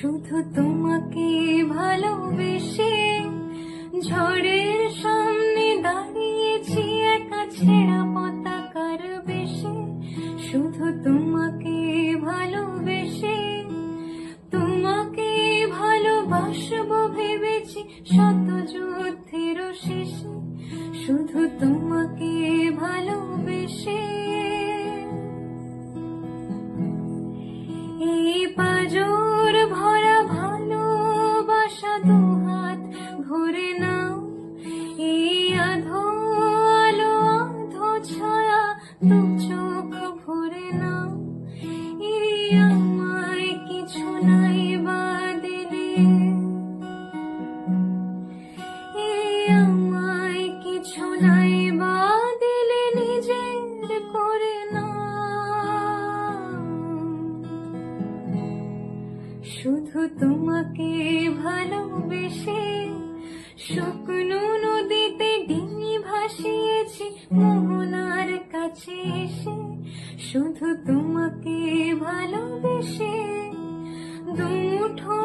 শুধু তোমাকে ভালোবেসে ঝড়ের সামনে দাঁড়িয়েছি একা ছেঁড়া পতাকার বেশে। শুধু তোমাকে ভালোবেসে তোমাকে ভালোবাসবো ভেবেছি শত যুদ্ধের শেষে। শুধু তোমাকে ভালোবেসে এই পাজর ভরা ভালোবাসা দুহাত ভরে নাও। এই আধো আলো আধো ছায়া দু চোখ ভরে নাও। এই আমায় কিছু নাই বা দিলে, এই আমায় কিছু নাই বা দিলে নিজের করে নাও। শুধু তোমাকে ভালোবেসে শুকনো নদীতে ডিঙি ভাসিয়েছি মোহনার কাছে এসে। শুধু তোমাকে ভালোবেসে দুমুঠো